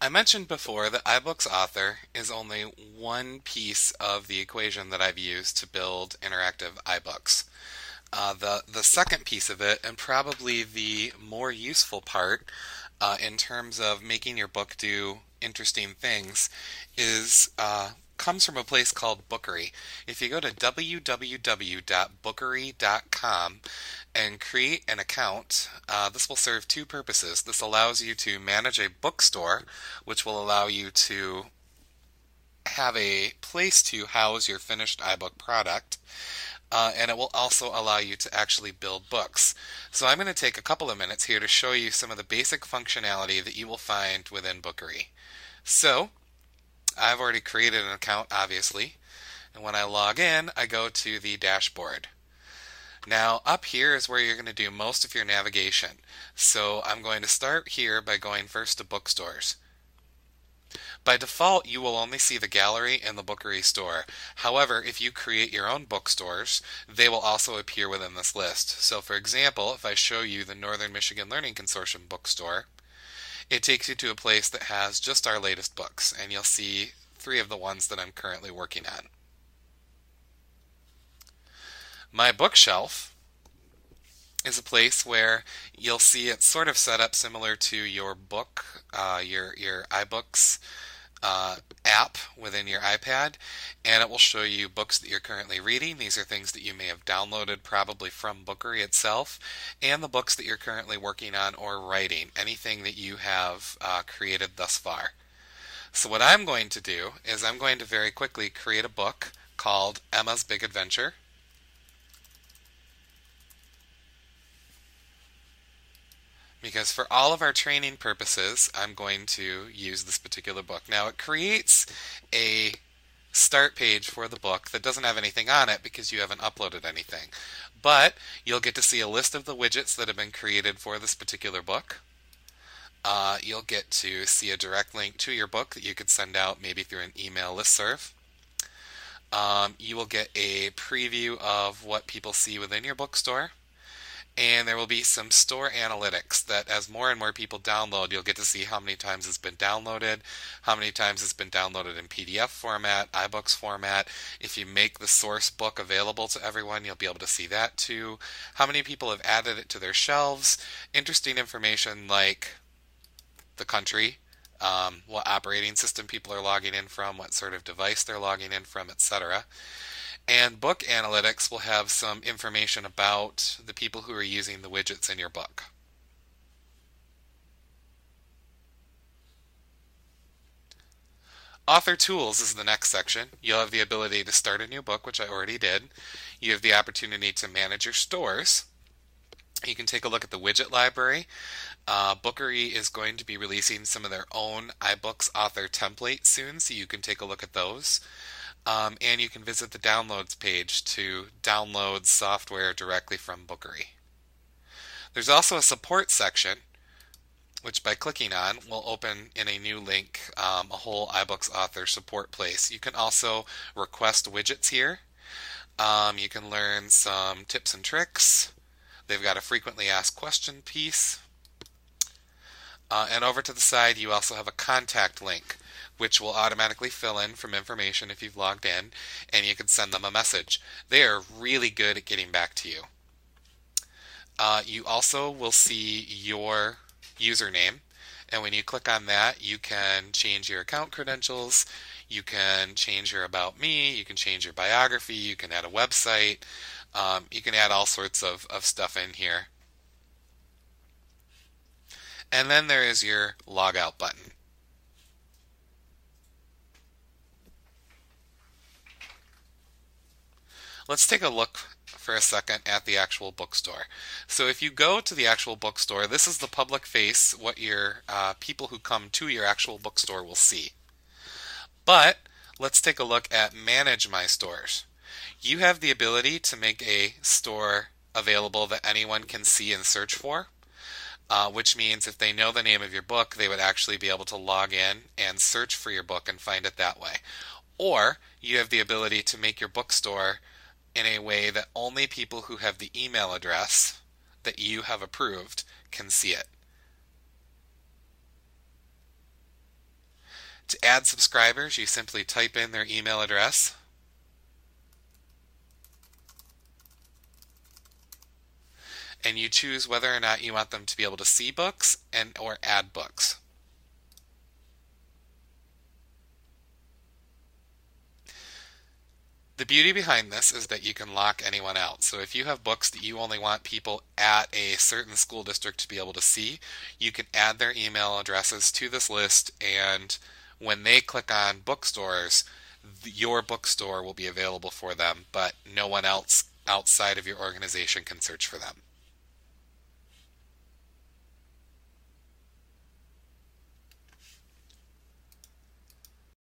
I mentioned before that iBooks Author is only one piece of the equation that I've used to build interactive iBooks. The second piece of it, and probably the more useful part in terms of making your book do interesting things, is comes from a place called Bookry. If you go to www.bookery.com and create an account, this will serve two purposes. This allows you to manage a bookstore, which will allow you to have a place to house your finished iBook product. And it will also allow you to actually build books. So I'm going to take a couple of minutes here to show you some of the basic functionality that you will find within Bookery. So I've already created an account, obviously, and when I log in, I go to the dashboard. Now, up here is where you're going to do most of your navigation. So I'm going to start here by going first to bookstores. By default, you will only see the gallery and the Bookery store. However, if you create your own bookstores, they will also appear within this list. So for example, if I show you the Northern Michigan Learning Consortium bookstore, it takes you to a place that has just our latest books, and you'll see three of the ones that I'm currently working on. My bookshelf is a place where you'll see it sort of set up similar to your book, your iBooks app within your iPad, and it will show you books that you're currently reading. These are things that you may have downloaded probably from Bookery itself, and the books that you're currently working on or writing, anything that you have created thus far. So what I'm going to do is I'm going to very quickly create a book called Emma's Big Adventure. Because for all of our training purposes, I'm going to use this particular book. Now, it creates a start page for the book that doesn't have anything on it because you haven't uploaded anything. But you'll get to see a list of the widgets that have been created for this particular book. You'll get to see a direct link to your book that you could send out maybe through an email listserv. You will get a preview of what people see within your bookstore. And there will be some store analytics that as more and more people download, you'll get to see how many times it's been downloaded, how many times it's been downloaded in PDF format, iBooks format. If you make the source book available to everyone, you'll be able to see that too. How many people have added it to their shelves. Interesting information like the country, what operating system people are logging in from, what sort of device they're logging in from, etc. And book analytics will have some information about the people who are using the widgets in your book. Author Tools is the next section. You'll have the ability to start a new book, which I already did. You have the opportunity to manage your stores. You can take a look at the widget library. Bookery is going to be releasing some of their own iBooks author templates soon, so you can take a look at those. And you can visit the downloads page to download software directly from Bookery. There's also a support section, which by clicking on will open in a new link a whole iBooks author support place. You can also request widgets here. You can learn some tips and tricks. They've got a frequently asked question piece. And over to the side, you also have a contact link, which will automatically fill in from information if you've logged in, and you can send them a message. They are really good at getting back to you. You also will see your username, and when you click on that, you can change your account credentials, you can change your About Me, you can change your biography, you can add a website, you can add all sorts of stuff in here. And then there is your log out button. Let's take a look for a second at the actual bookstore. So if you go to the actual bookstore, this is the public face, what your people who come to your actual bookstore will see. But let's take a look at Manage My Stores. You have the ability to make a store available that anyone can see and search for, which means if they know the name of your book, they would actually be able to log in and search for your book and find it that way. Or you have the ability to make your bookstore in a way that only people who have the email address that you have approved can see it. To add subscribers, you simply type in their email address, and you choose whether or not you want them to be able to see books and or add books. The beauty behind this is that you can lock anyone out. So if you have books that you only want people at a certain school district to be able to see, you can add their email addresses to this list, and when they click on bookstores, your bookstore will be available for them, but no one else outside of your organization can search for them.